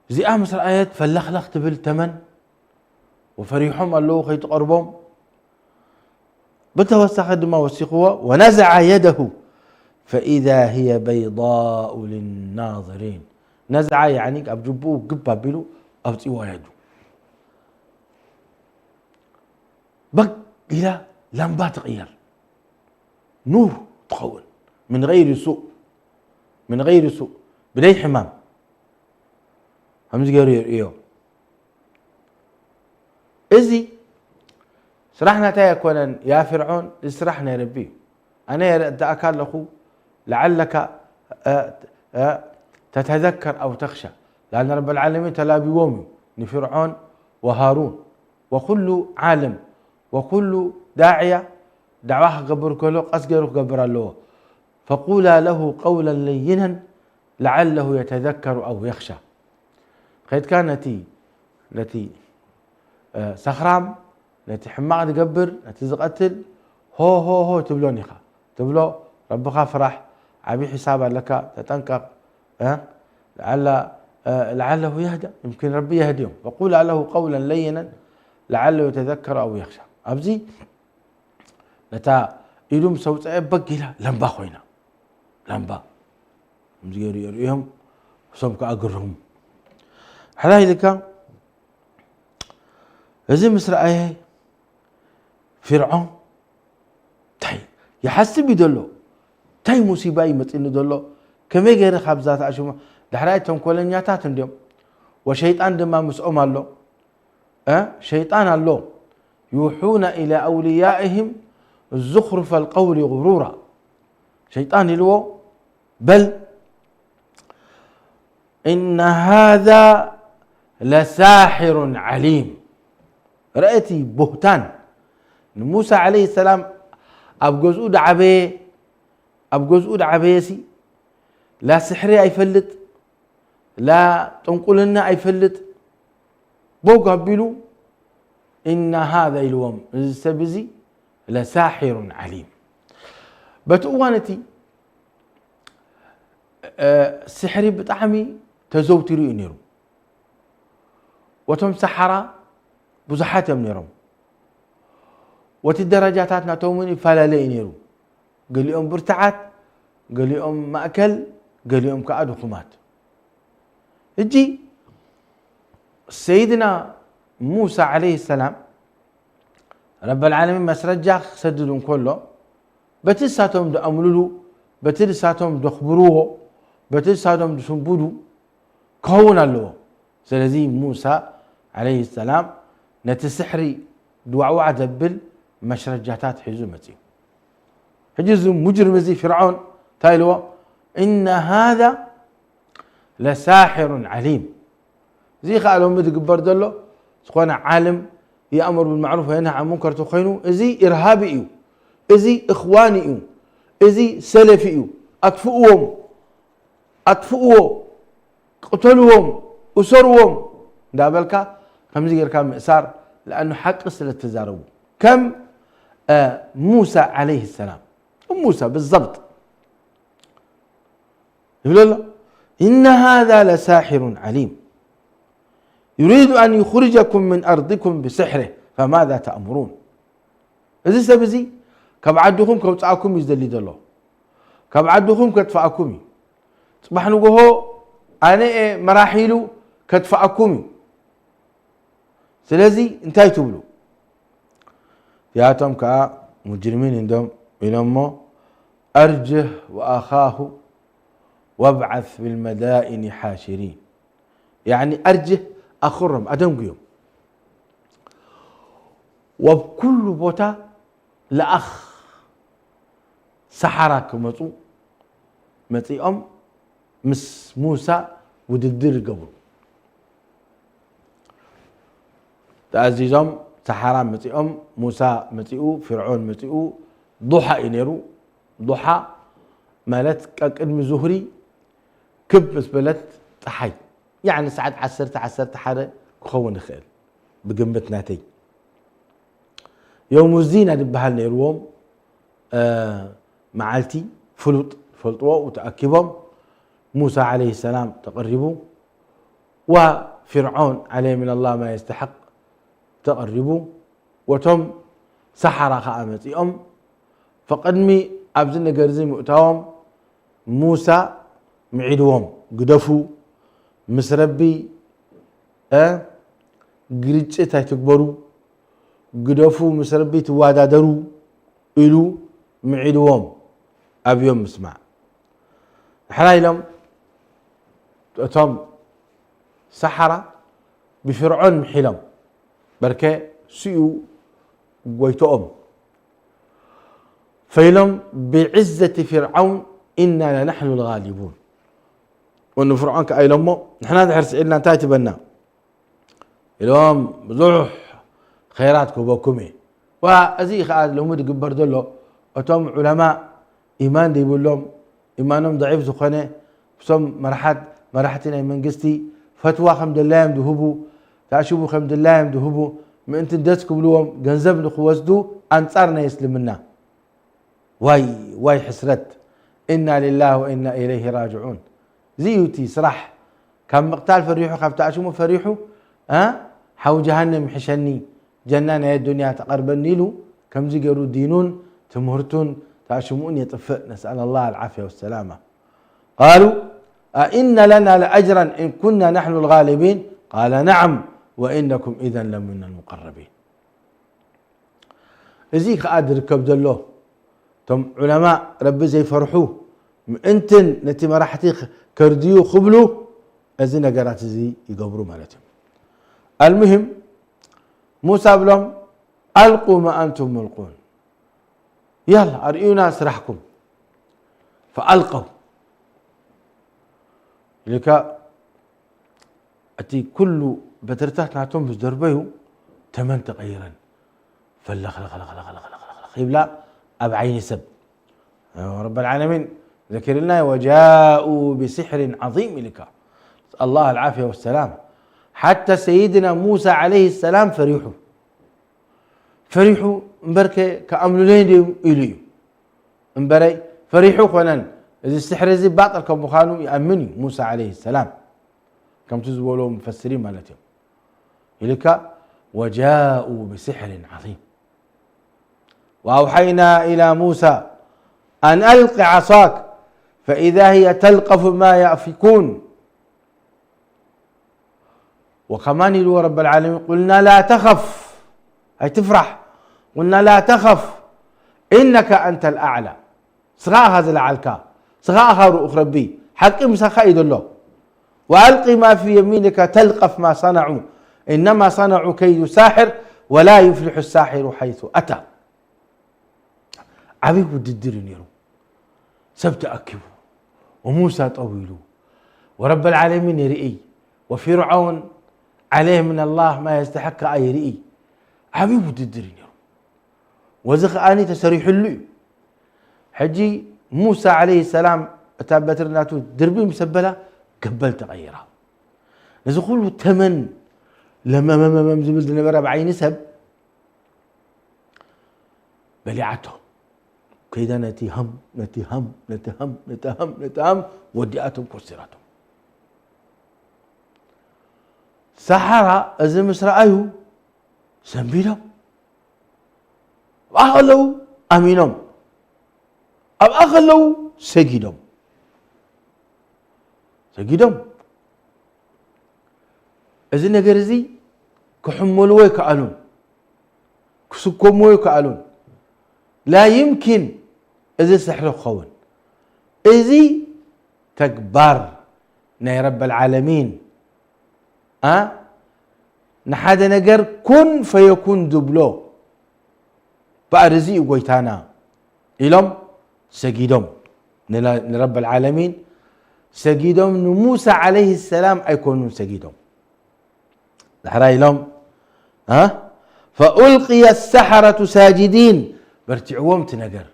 زي أمس الآيات فلخلخ تبل تمن وفريحهم الله خيط قربهم بتوسخ ما وسخوا ونزع يده فإذا هي بيضاء للناظرين. نزع يعني أبجبوه قبا بلو أبطيوا يده بق إلى لمبا تغير نور تخون من غير سوء من غير سوء بداية حمام همز غير إيوه إزي سرحنا تايا كونن يا فرعون اسرحنا يا ربي أنا أكاد لأخو لعلك تتذكر أو تخشى لأن رب العالمين تلا بيومي فرعون وهارون وكل عالم وكل داعية دعواه قبر كله قصقره قبر الله فقولا له قولا لينا لعله يتذكر أو يخشى. خيط كانت التي سخرام التي حماق تقبر التي زقتل هو تبلوني خا تبلو ربك فرح عبي حسابا لك تتنكر لعله يهدى يمكن ربي يهديهم وقول له قولا لينا لعله يتذكر أو يخشى. أبزي لتا إلهم سوت بقي لا لمبا خوينا لمبا مزير يريهم سمك أقرهم حلاي لك إذا مصر أيه فرعون تاي يحسب يدلو تاي مصيبة يمتين يدلو كم غير خبزات عشوما دحرايتهم كلنياتات عندهم وشيطان دما مسؤوم الله شيطان الله يوحون إلى أوليائهم الزخرف القول غرورا شيطان الو بل إن هذا لساحر عليم. رأيتي بهتان موسى عليه السلام أبجزء عبيسي لا سحري أيفلت لا تنقلنا أيفلت بوقا بيلو إن هذا اليوم السبزي لساحر عليم. بتوانتي سحري بطعمي تزوتري نيرو وتم سحرة بزحات يمنيرو وتدرجاتنا تومني فلا لي نيرو قال لهم برتعات قال لهم مأكل قال لهم كأدو خمات. اجي سيدنا موسى عليه السلام رب العالمين مسرجة سددون كله بتلساتهم دو أملولو بتلساتهم دو خبروه بتلساتهم دو سنبودو كونا له. سلزي موسى عليه السلام نتسحري دوعوع دبل مشرجاتات حزمتي حجز مجرم زي فرعون تايلوا إن هذا لساحر عليم. زي قالوا متقبر دلو سخوانا عالم يأمر بالمعروف وينهى عن المنكر تخينو إزي إرهابي إيو إزي إخواني إيو إزي سلفي إيو أطفئوهم قتلوهم أسروهم دابلك كم زي كان مأسار لأنه حق سلة تزاربو كم موسى عليه السلام موسى بالضبط يقول الله إن هذا لساحر عليم يريد أن يخرجكم من أرضكم بسحره فماذا تأمرون. إذا سبزي كبعدكم كوتعكم يزدلي الله كبعدكم كتفأكم صبح نقوله أنا مراحيلو كتفأكم سلازي انتهي تبلو ياتم كا مجرمين عندهم إلما أرجه وأخاه وابعث بالمدائن حاشرين يعني أرجه أخرم أدمقيهم وبكل بوتا لأخ سحرك مطيئهم مس موسى وددر قبل تأزيزهم سحرا مطيئهم موسى مطيئو فرعون مطيئو ضحى إنيرو ضحى مالت كأكدم زهري كب مسبلت تحي يعني ساعات عسرت حدا كخون خيل بقمة ناتي يوم الزينة بهال نيروم معالتي فلطوا وتأكبهم موسى عليه السلام تقربوا وفرعون عليه من الله ما يستحق تقربوا وتم سحرة خامتهم فقدمي أبزن جرزي مؤتاهم موسى معيدهم قدفوا مسربي قريتش تكبروا قدفوا مسربي توادادروا إلو معيدهم أبيهم مسمع حلايلهم توم سحرة بفرعون محيلهم بركة سيو قويتهم فيلم بعزة فرعون إنا لنحن الغالبون وإنه فرعون كأيلمو نحن نحرس إلنا تاتبنا اليوم بزوح خيراتكم وبكمي وأزيخ قال لهم يقبر دلو أتوم علماء إيمان دي يقول لهم إيمانهم ضعيف زخنة بسم مرحتنا من قستي فتوى خمد الله يمدهبوا تعشبوا خمد الله يمدهبوا ما أنت ندسكم لهم جنزب نخوزدو أنصارنا يسلمنا واي حسرت إنا لله وإنا إليه راجعون زيوتي صراح كم مقتال فريحو خفت عشمو فريحو حو جهنم حشني جنان يا الدنيا تقربني له كم زيقروا دينون تمهرتون تعشمون يطفئ نسأل الله العافية والسلامة قالوا أئن لنا لأجرا إن كنا نحن الغالبين قال نعم وإنكم إذا لمن المقربين زيك قادر كبد الله تم علماء رب زي فرحوه انتن نتي مراحتي كرديو خبلو ازينا قرات زي يقبروا مالتهم المهم موسى بلهم ألقوا ما أنتم ملقون يلا أرئيونا سرحكم فألقوا لك أتي كل بترتاح ناتهم بزدربيو تمن تغيرا فلا خلق خيبلا أبعين سب رب العالمين ذكر لنا وجاءوا بسحر عظيم لك الله العافية والسلام حتى سيدنا موسى عليه السلام فريحوا مبركة كأملوا لين إليو مبري فريحوا خنان إذا السحر زي باطل كم بخانوا يأمني موسى عليه السلام كم تزولوا مفسرين مالتهم لك وجاءوا بسحر عظيم وأوحينا إلى موسى أن ألق عصاك فإذا هي تلقف ما يأفكون وكمان يلو رب العالمين قلنا لا تخف هي تفرح قلنا لا تخف إنك أنت الأعلى صغاء هذا العلكاء صغاء هارو أخربي حكم سخايد الله وألقي ما في يمينك تلقف ما صنعوا إنما صنعوا كيد ساحر ولا يفلح الساحر حيث أتى عبيب الددر نيرو سبت أكبوا وموسى طويلوا ورب العالمين يرئي وفرعون عليه من الله ما يستحق أي رئي عبيب الددر نيرو وزخ آني تسريح اللي حجي موسى عليه السلام أتابترناتو دربي مسبلة قبل تغيرها نزخلوا التمن لما ما مزبل نبرا بعين سب بلعته كيدا نتهم ودياتهم كسراتهم سحرة إذا مسرأيو سنبيلهم أخلوا أمينهم أو أخلوا سجدهم إذا نجرزي كحملوا كألون كسكموا كألون لا يمكن إذا سحر خون إذا تكبر ناي رب العالمين نحاد نجر كن فيكون دبلو بأرزي ويتانا إلهم سجدهم لرب العالمين سجدهم موسى عليه السلام أيكونون سجدهم لحرا لهم فألقي السحرة ساجدين برتعوهم تنجر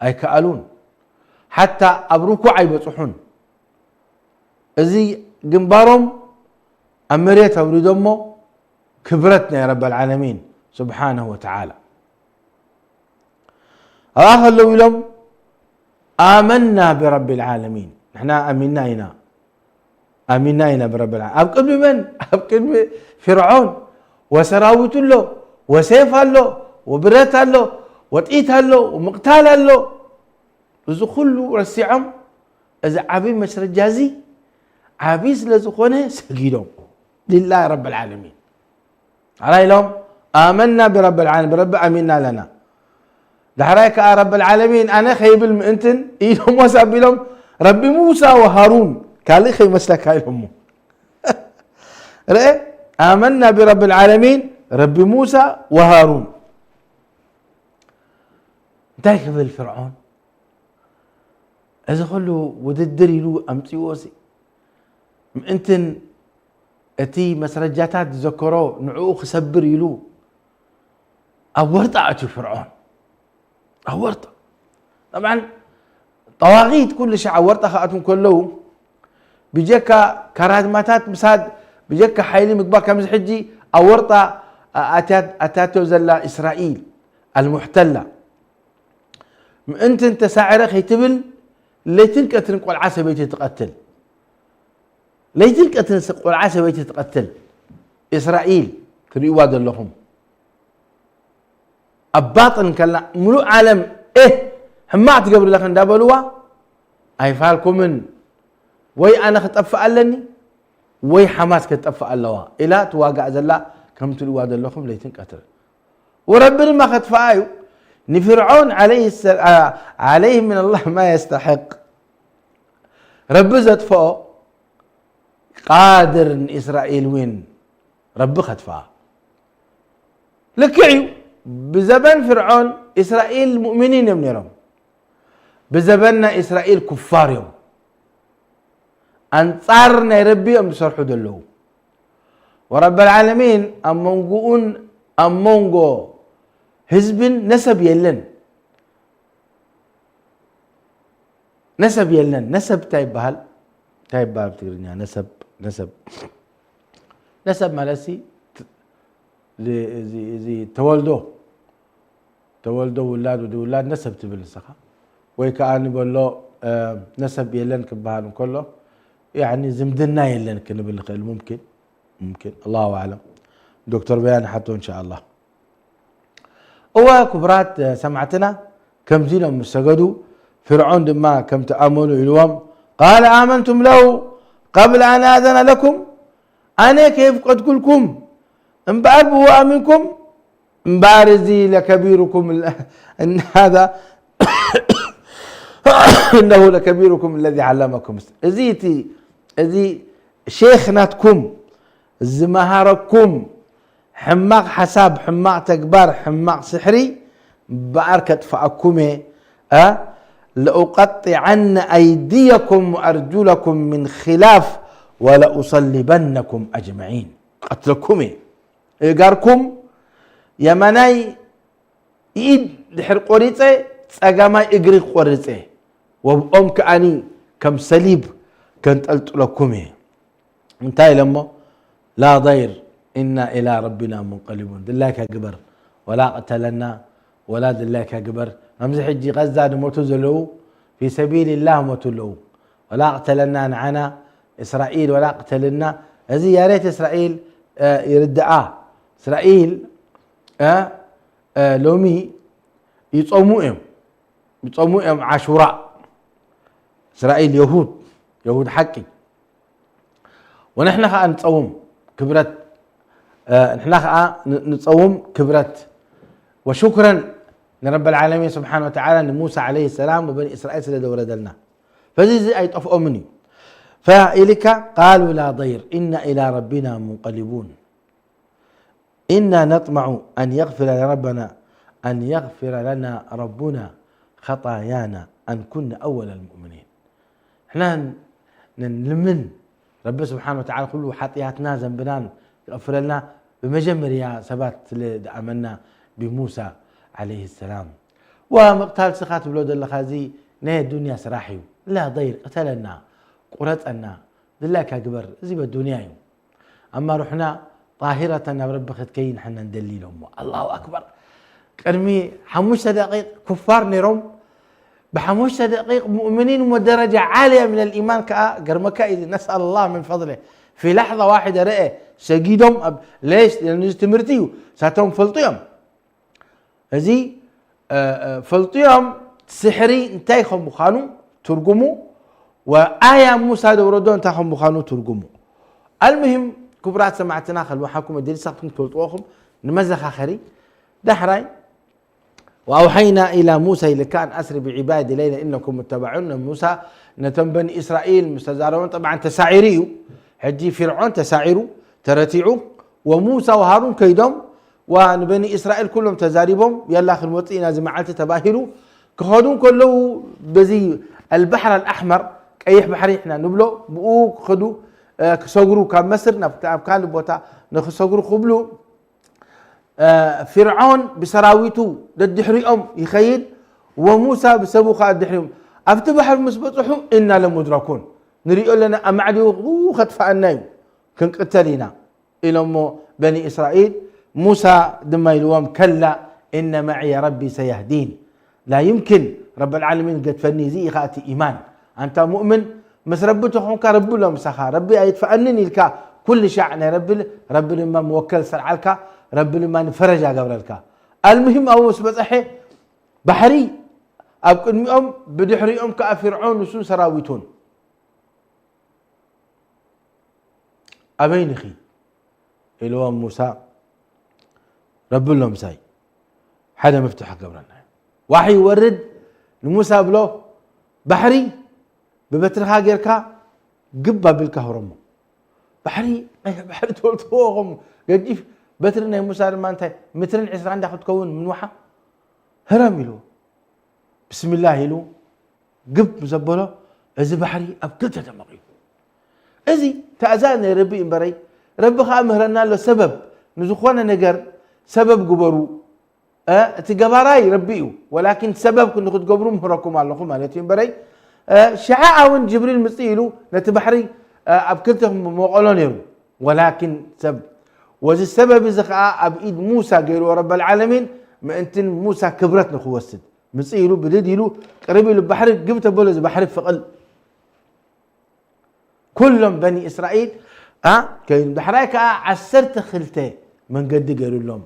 أي كألون حتى أبروكو عيبصحون إذي جنبارهم أمريت أولدهم كبرتنا يا رب العالمين سبحانه وتعالى لو لهم آمنا برب العالمين نحنا آمنا هنا برب العالمين أبقد من أبقد فرعون وسراوت له وسيف له وبرت له وطئيت له ومقتال له إذا كله رسعهم إذا عبي مسر الجازي عبيس لزخونه سجدهم لله رب العالمين على لهم آمنا برب العالمين برب آمنا لنا دحرايك رب العالمين أنا خيب المئنتن إيهم وساب لهم ربي موسى وهارون قال لي خي مسلك هاي هم رأي آمنا برب العالمين ربي موسى وهارون دايك بالفرعون إذا خلوا وددري له أمتي وسي مئنتن أتي مسرجاتات ذكروا نعوخ سبر يلو أورط أتي فرعون أورط طبعا طواغيت كل شيء أورط أخاتهم كله بيجيكا كرادماتات مساد بيجيكا حيلي مقبا كمز حجي أورط أتاتو زلا إسرائيل المحتلة أنت ساعرك يتبل ليتلك أتنق والعاسة بيتي تقتل ليتلك أتنق والعاسة بيتي تقتل إسرائيل كريواد لهم أباطن كلا ملوء عالم حمات قبل لك ندابلوا أي فالكم من وي أنا خطفأ لني وي حماس كتفأ اللوا إلى تواقع زلا كم تلواد لهم ليتن قتل وربنا ما خطفأيو نفرعون عليه من الله ما يستحق رب زدفأ قادر إسرائيل وين رب خطفأ لكعيو بزبن فرعون إسرائيل مؤمنين يوم بزبننا إسرائيل كفار يوم أنصارنا ربي أم بصرحوا دلو ورب العالمين أمونغو حزب نسب يلن نسب تايب بهال بتقرنيا نسب مالسي زي تولدو ولاد ودي ولاد نسب تبل السخا ويكأني بقول نسب يلن كبهال كله يعني زمدنا يلن كنبل خيل ممكن الله أعلم دكتور بيان حتى إن شاء الله هو كبرات سمعتنا كم زينهم سجدوا فرعون دما كم تأملوا اليوم قال آمنتم له قبل أن آذن لكم أنا كيف قد كلكم انبعر بوا منكم مبارزي لكبيركم ان هذا انه لكبيركم الذي علمكم ازي شيخناتكم زمهاركم حماق حساب حماق تكبار حماق سحري باركت فاكم لأقطعن أيديكم وأرجلكم من خلاف ولأصلبنكم أجمعين قتلكم إيجاركم يمناي إيد دحر قريصة سأجمع إجري قريصة وبأم كأني كم سليب كنت قلت لكم انتهي لما لا ضير إنا إلى ربنا منقلبون دلاك جبر ولا قتلنا ولا دلاك جبر أمزح الجي غزة موتو زلو في سبيل الله موتو له ولا قتلنا نعنا إسرائيل ولا قتلنا هذه يا ريت إسرائيل يردعاه إسرائيل لومي يصوموهم عاشوراء إسرائيل يهود حقي ونحن خا نصوم كبرت نحن خا نصوم كبرت وشكرا لرب العالمين سبحانه وتعالى لموسى عليه السلام وبني إسرائيل سلا دوردلنا فزي أي طفئوا مني فإلك قالوا لا ضير إنا إلى ربنا منقلبون إنا نطمع أن يغفر لنا ربنا خطايانا أن كنا أول المؤمنين. احنا نلمن رب سبحانه وتعالى كله حطياتنا ذنبنا يغفر لنا بمجمر يا سبات أمنا بموسى عليه السلام. ومقتال سخات بلود اللخازي نه الدنيا سراحي لا ضير قتلنا قرطنا دلاك اكبر زي بالدنيا يوم. اما رحنا طاهرة رب كين حنا ندليلهم الله اكبر. قرمي 5 دقائق كفار نيروم ب5 دقائق مؤمنين ودرجة عالية من الإيمان قرمك نسأل الله من فضله في لحظة واحدة رأى سجيدهم ليش؟ لأنه استمرتيو ساتهم فلطيهم هذي فلطيهم سحري انتايخم مخانو ترجموا وآية موسى دوردون تاخم مخانو ترجموا. المهم كبرات سمعتنا خلوا حكم الدين ساقطن تلطوخم نمزخ آخري دحراي وأوحينا إلى موسى إذا كان أسر بعبادي ليلة إنكم متبعون. موسى نتم بني إسرائيل مستزارون طبعا تساعريو حجي فرعون تساعروا ترتيعوا وموسى وهارون كيدهم وبني إسرائيل كلهم تزاربهم يلا آخر وطئنا زمعات تباهلوا كهدون كله بزي البحر الأحمر أيح بحري إحنا نبلو بقوك خدوا كسوغرو كان مصر كان بوتا نخسوغرو قبلو فرعون بسراويته للدحريهم يخيل وموسى بسبوخ الدحريهم أفت بحر مسبطحهم إنا لمدركون نريد لنا أمعدو خطفأنا كن قتلنا إلى بني إسرائيل موسى دم يلوم كلا إن معي ربي سيهدين. لا يمكن رب العالمين قد فني زي خاتي إيمان أنت مؤمن مس ربته حنك رب لهم سخا ربي يتفأنني لك كل شأن رب لما موكل سرعلك رب لما فرج قبلك. المهم أو مسبطحي بحري أبقى بدحريهم كفرعون وسو سراويتون أبينخي إلوام موسى رب لهم ساي حدا مفتوح قبرنا وحي يورد لموسى بلو بحري ببترها غيركا قبا بالكهرمو بحري تولتوهم يجيف بترنا موسى ما انت مترن 10 عندك تكون من وحا هرم له بسم الله له قب مزبله اذا بحري ابكلت دمقي ازي تأذان يا ربي امبري ربك امهرنا له سبب نزخونا نجر سبب قبرو تجبراي ربيو ولكن سبب كن خد قبرو مهركم علىكم مالتي امبري شعاع وين جبريل مصيلو نتبحري ابكلتهم مقولون يرو ولكن سبب وزي السبب زخاء ابيد موسى قالوا رب العالمين ما انت موسى كبرت نخوسد مصيلو بديلو قريب له بحر جبت بولز بحر فقل كلهم بني اسرائيل كاين بحرايك 10 خلته من قد قالوا لهم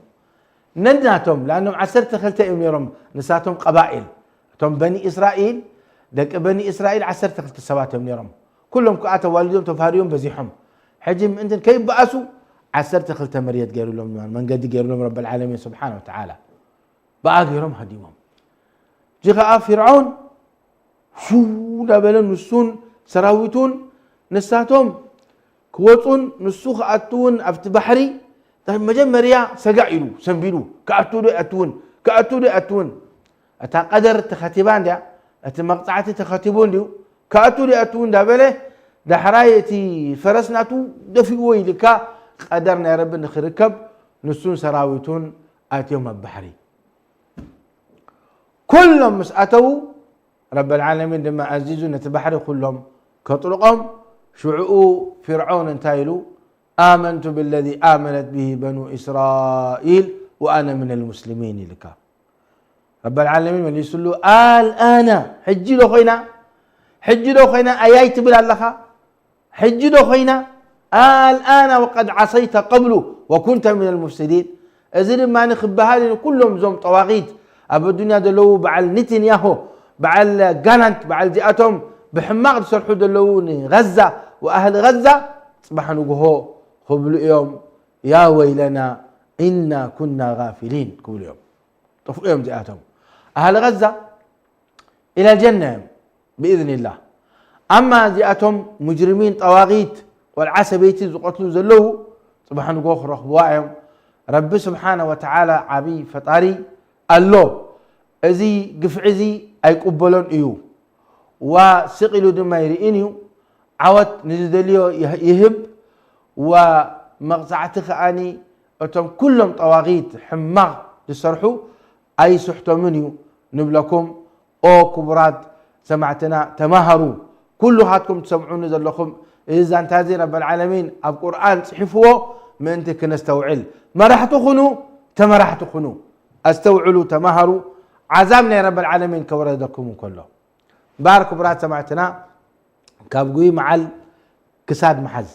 ندناتهم لانهم 10 خلته يوم نساتهم قبائل تم بني اسرائيل دك بني اسرائيل 10 خلته سباتهم يوم كلهم كاتوا والدهم تفاريهم بزيحهم حجم انت كيف باسوا 10 خلته مريت قالوا لهم من قد قالوا لهم رب العالمين سبحانه وتعالى باقي يوم هديهم جاء فرعون شو دبلن نسون سراويتون نساتهم كوطون نسوخ اتون افت بحري طيب مجمريا سقعيلو سنبيلو كأتولي أتون أتا قدر تختيبان دا أتا مقطعتي تختيبون ديو كأتولي أتون دا بله دا حرايتي فرسناتو دفقوي لكا قدرنا يا رب نخركب نسون سراويتون آتيهم البحري كلهم مسأتوا رب العالمين لما عزيزوا نتبحري كلهم كطلقهم شعوء فرعون انتايلو آمنت بالذي آمنت به بنو إسرائيل وأنا من المسلمين لك رب العالمين من يسلو الآن حجي له خينا آيات بلا لها حجي له خينا الآن وقد عصيت قبله وكنت من المفسدين أزل ما نخبها لنا كلهم زوم طواغيت أبو الدنيا دلو بعل نتنياهو بعل جانت بعل جاءتهم بحماق سرحوا دلوني غزة وأهل غزة صباحا نقوهو قبل يوم يا ويلنا إنا كنا غافلين قبل يوم طفوا يوم جاءتهم أهل غزة إلى الجنة بإذن الله أما زياتهم مجرمين طواغيت والعسبيتي زقتلو زلو صباح نقول رخواهم رب سبحانه وتعالى عبي فطاري الله ازي قفعزي اي قبلون ايو وسقلو دما يرئينيو عوت نزدليو يهب ومقزعتك اني اتم كلهم طواغيت حماغ تسرحو اي سحتمنيو نبلكم او كبرات سمعتنا تماهروا كل هاتكم تسمعون زلكم اذا انتازي رب العالمين اب قران صحفوه ما انت كنستوعل ما راح تخنوا تما راح تخنوا استوعلوا تماهروا عذابنا يا رب العالمين كوردكم كله بارك برات سمعتنا كابقوي معل كساد محز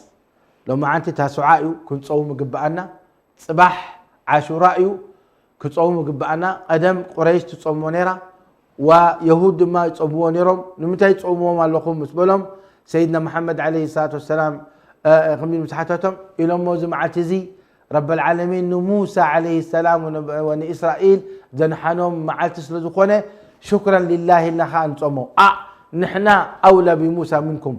لو ما انت تاسعايو كنت صوم قبانا صباح عاشوراء كتصوم قبانا قدم قريش تصوموا نيرا ويهود ما يصوموا نيرهم نمتى يصوموا مالكم مسبلهم سيدنا محمد عليه الصلاه والسلام خمين مسحاتهم الى موز معتزي رب العالمين موسى عليه السلام وني اسرائيل زنحانهم معلت سلازخونه شكرا لله اللي خان صوموا نحنا اولى بموسى منكم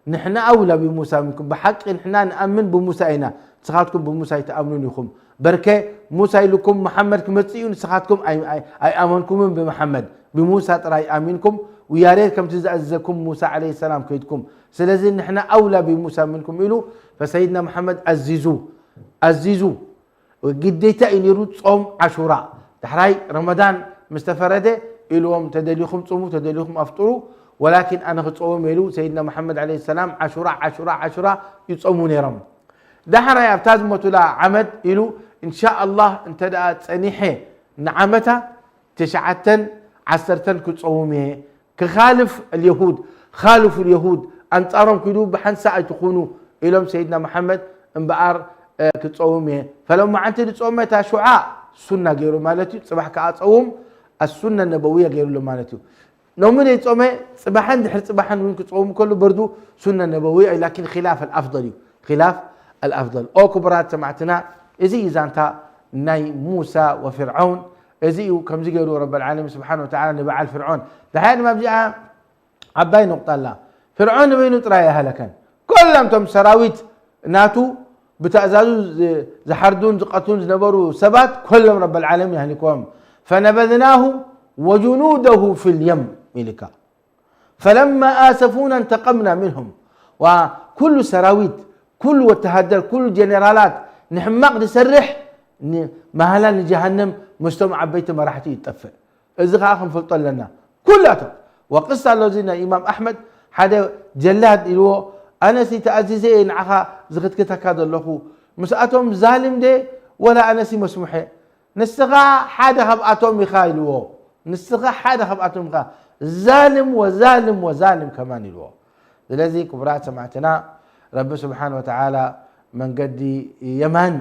نحنا اولى بموسى منكم بحق نحنا نامن بموسى اينا سخاتكم بموسى تامنون لكم بركه موسى لكم محمد كمصيون سخاتكم اي امنكم بمحمد بموسى تراي امنكم ويا ريت كم تزعزكم موسى عليه السلام كيدكم سلازم نحنا اولى بموسى منكم يلو فسيدنا محمد عزيزو وقديتا ينيرو صوم عاشوراء تحراي رمضان مستفرده اليوم تدليكم صوموا تدليكم افطروا ولكن انا خصوم يلو سيدنا محمد عليه السلام عاشوراء يصومون يرم دحرا يابتاز متلا عمد يلو ان شاء الله انت دا صنيحه نعمتا تشعتن عسرتن كصومه كخالف اليهود خالفوا اليهود انصارهم كيدو بحنسا تكونوا الهم سيدنا محمد انبار كصومه فلما انت تصومتا شعاع سنه غيرو مالتي صباح كاصوم السنه النبويه غيرو له مالتي نومن يصومه صباحا دحر صباحا وين كصوم كله بردو سنه نبويه لكن خلاف الافضل او كبرات سمعتنا ازي زانتا ناي موسى وفرعون ازي كم زي قالوا رب العالمين سبحانه وتعالى نبع فرعون دحين ما بجا عباي نقطه الله فرعون بينو طرايا هلكن كلهم تم سراويت ناتو بتأزازو زحردون زقتون زنبروا سبات كلهم رب العالمين يهلكهم فنبذناه وجنوده في اليم ملكا فلما آسفونا انتقمنا منهم وكل سراويت كل وتهدر كل جنرالات نحماق نسرح مهلا لجهنم مجتمع بيت ما راح يتطفئ اذا اخن فلط لنا كلها وقصه الذين امام احمد حدا جلاد الو انا سي تعزيزي نعخا زغتك تكاد لهو مساتهم ظالم دي ولا انا سي مسموحه نسغا حدا خباتهم يخايلو نسغا حدا خباتهم ظالم كمان الو لذلك كبرات سمعتنا رب سبحانه وتعالى من قد يمن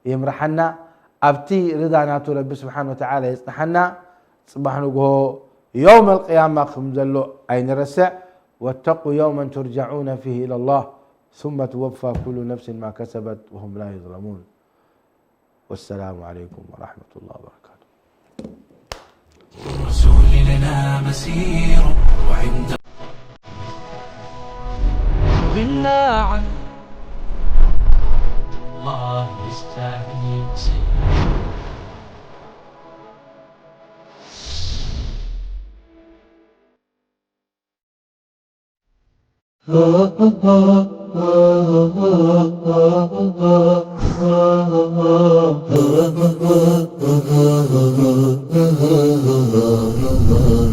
يمرحنا ابتي رضاناتو رب سبحانه وتعالى يصلحنا صباح نقول يوم القيامه خمزلو اين رسع واتقوا يوما ترجعون فيه الى الله ثم توفى كل نفس ما كسبت وهم لا يظلمون والسلام عليكم ورحمه الله وبركاته. الرسول لنا مسير وعند بالله الله يستهدي